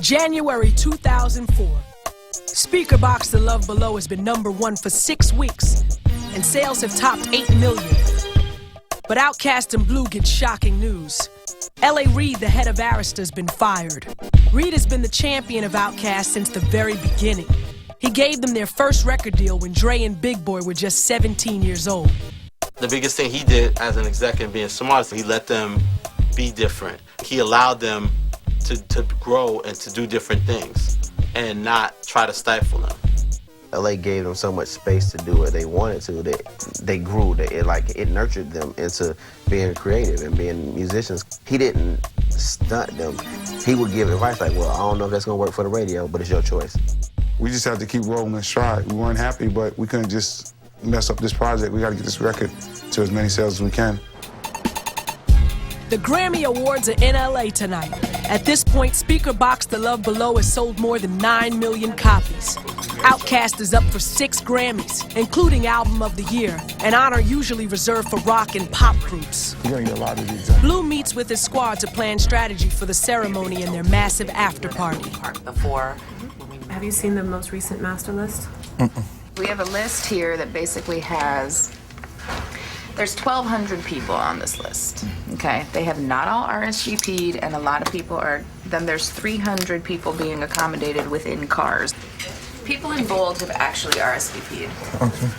January 2004. Speaker Box The Love Below has been #1 for 6 weeks, and sales have topped 8 million. But Outkast and Blue get shocking news. L.A. Reid, the head of Arista, has been fired. Reid has been the champion of Outkast since the very beginning. He gave them their first record deal when Dre and Big Boy were just 17 years old. The biggest thing he did as an executive being smart, he let them be different. He allowed them to grow and to do different things and not try to stifle them. LA gave them so much space to do what they wanted to that they grew. It nurtured them into being creative and being musicians. He didn't stunt them. He would give advice like, well, I don't know if that's gonna work for the radio, but it's your choice. We just had to keep rolling and stride. We weren't happy, but we couldn't just mess up this project. We gotta get this record to as many sales as we can. The Grammy Awards are in LA tonight. At this point, Speaker Box The Love Below has sold more than 9 million copies. Outkast is up for 6 Grammys, including Album of the Year, an honor usually reserved for rock and pop groups. You're gonna get a lot of these. Blue meets with his squad to plan strategy for the ceremony and their massive after-party. Have you seen the most recent master list? We have a list here that basically has, there's 1,200 people on this list, okay? They have not all RSVP'd, and a lot of people are, then there's 300 people being accommodated within cars. People in bold have actually RSVP'd. Okay.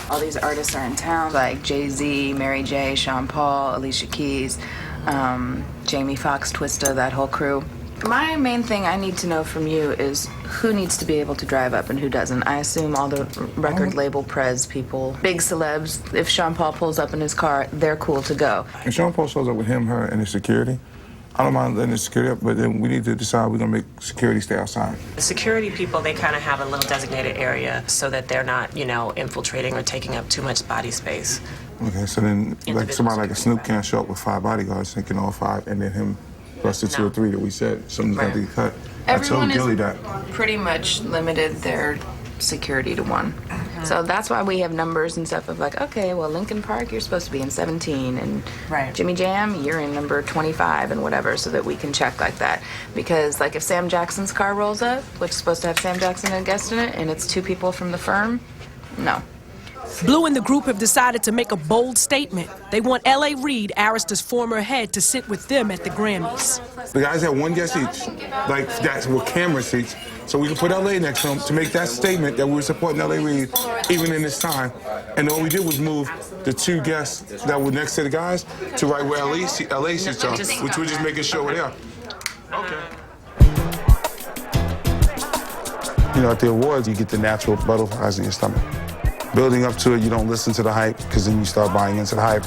All these artists are in town, like Jay-Z, Mary J, Sean Paul, Alicia Keys, Jamie Foxx, Twista, that whole crew. My main thing I need to know from you is who needs to be able to drive up and who doesn't. I assume all the record label prez people, big celebs, if Sean Paul pulls up in his car, they're cool to go. If Sean Paul shows up with him, her, and his security, I don't mind letting the security up, but then we need to decide we're gonna make security stay outside. The security people, they kind of have a little designated area so that they're not, infiltrating or taking up too much body space. Okay, so then like somebody like a Snoop can't show up with 5 bodyguards thinking all 5, and then him plus the 2 or 3 that we said, something's got to get cut. Everyone I told Gilly has that. pretty much limited their security to 1. So that's why we have numbers and stuff of like, okay, well, Lincoln Park, you're supposed to be in 17, and Jimmy Jam, you're in number 25 and whatever, so that we can check like that. Because like if Sam Jackson's car rolls up, which is supposed to have Sam Jackson and a guest in it, and it's 2 people from the firm, no. Blue and the group have decided to make a bold statement. They want L.A. Reid, Arista's former head, to sit with them at the Grammys. The guys have 1 guest each, like that's with camera seats, so we can put L.A. next to them to make that statement that we were supporting L.A. Reid even in this time. And all we did was move the 2 guests that were next to the guys to right where L.A. seats are, which we're just making sure we're there. Okay. At the awards, you get the natural butterflies in your stomach. Building up to it, you don't listen to the hype, because then you start buying into the hype.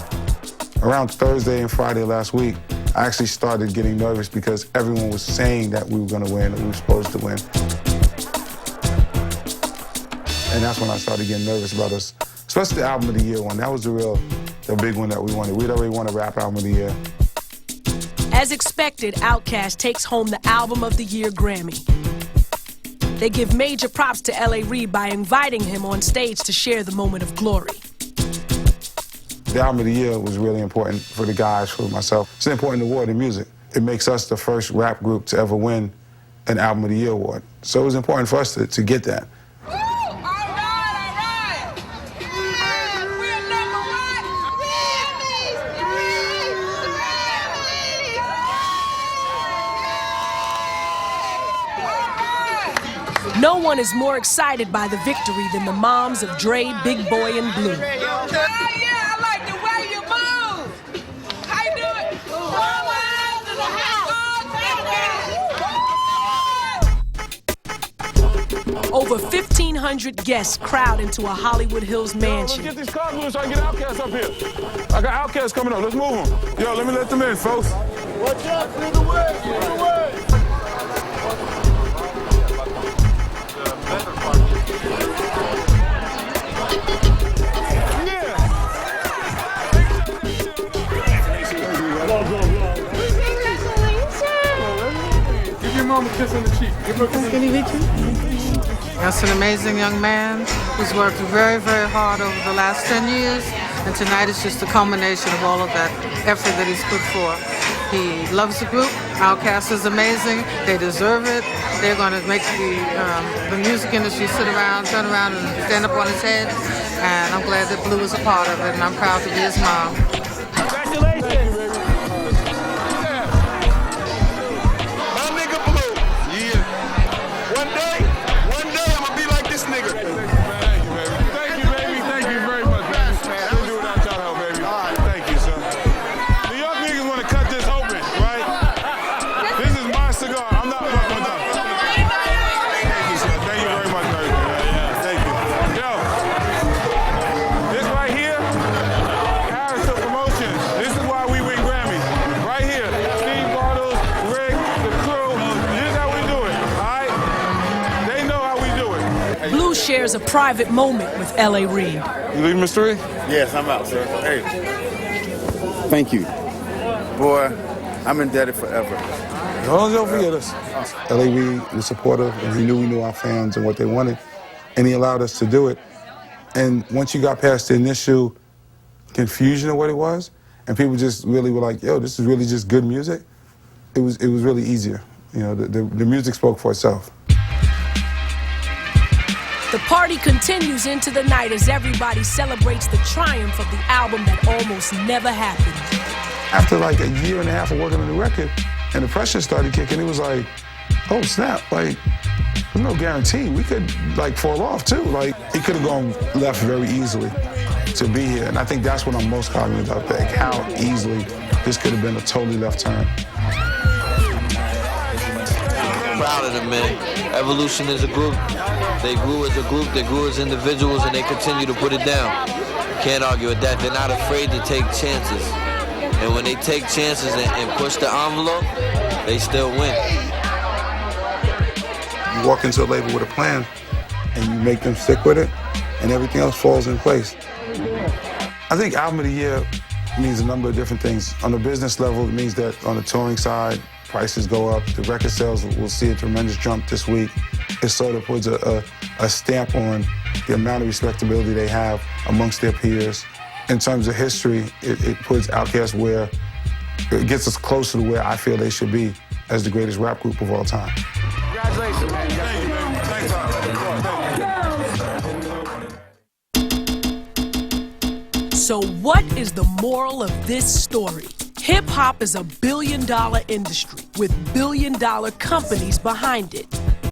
Around Thursday and Friday last week, I actually started getting nervous because everyone was saying that we were going to win, that we were supposed to win. And that's when I started getting nervous about us, especially the Album of the Year one. That was the big one that we wanted. We'd already won a Rap Album of the Year. As expected, Outkast takes home the Album of the Year Grammy. They give major props to L.A. Reid by inviting him on stage to share the moment of glory. The Album of the Year was really important for the guys, for myself. It's an important award in music. It makes us the first rap group to ever win an Album of the Year award. So it was important for us to get that. No one is more excited by the victory than the moms of Dre, Big Boy, and Blue. I like the way you move. How you doing? Over 1,500 guests crowd into a Hollywood Hills mansion. Let's get these cars moving so I can get Outkast up here. I got Outkast coming up. Let's move them. Yo, let me let them in, folks. Watch out, clear the way, clear the way. Give your mom a kiss on the cheek. Give her a kiss on the cheek. That's an amazing young man who's worked very, very hard over the last 10 years, and tonight is just a culmination of all of that effort that he's put forth. He loves the group. Outkast is amazing. They deserve it. They're going to make the music industry turn around, and stand up on its head. And I'm glad that Blue is a part of it, and I'm proud to be his mom. Congratulations. My nigga Blue. Yeah. One day, I'm gonna be like this nigga. Thank you, baby. Thank you very much, man. We'll do without y'all help, baby. All right, thank you, son. New York niggas want to cut this open, right? This is my cigar. I'm not fucking with them. Thank you, son. Thank you very much, man. Yeah, thank you. Yo, this right here, character promotion. This is why we win Grammys. Right here. Steve Bartles, Rick, the crew. This is how we do it, all right? They know how we do it. Blue shares a private moment with L.A. Reid. You leaving, Mr. Reed? Yes, I'm out, sir. Hey. Thank you. Boy, I'm indebted forever. As long as you don't forget us. L.A. Reid was supportive, and he knew our fans and what they wanted, and he allowed us to do it. And once you got past the initial confusion of what it was, and people just really were like, yo, this is really just good music, it was really easier. You know, the music spoke for itself. The party continues into the night as everybody celebrates the triumph of the album that almost never happened. After like a year and a half of working on the record, and the pressure started kicking, it was like, oh snap, like, there's no guarantee. We could like fall off too. Like, it could have gone left very easily to be here. And I think that's what I'm most cognizant of, like how easily this could have been a totally left turn. Proud of them, man. Evolution is a group. They grew as a group, they grew as individuals, and they continue to put it down. Can't argue with that. They're not afraid to take chances. And when they take chances and push the envelope, they still win. You walk into a label with a plan, and you make them stick with it, and everything else falls in place. I think Album of the Year means a number of different things. On the business level, it means that on the touring side, prices go up. The record sales will see a tremendous jump this week. It sort of puts a stamp on the amount of respectability they have amongst their peers. In terms of history, it puts Outkast where it gets us closer to where I feel they should be as the greatest rap group of all time. Congratulations, man. Thank you, man. Thanks, So what is the moral of this story? Hip-hop is a billion-dollar industry with billion-dollar companies behind it.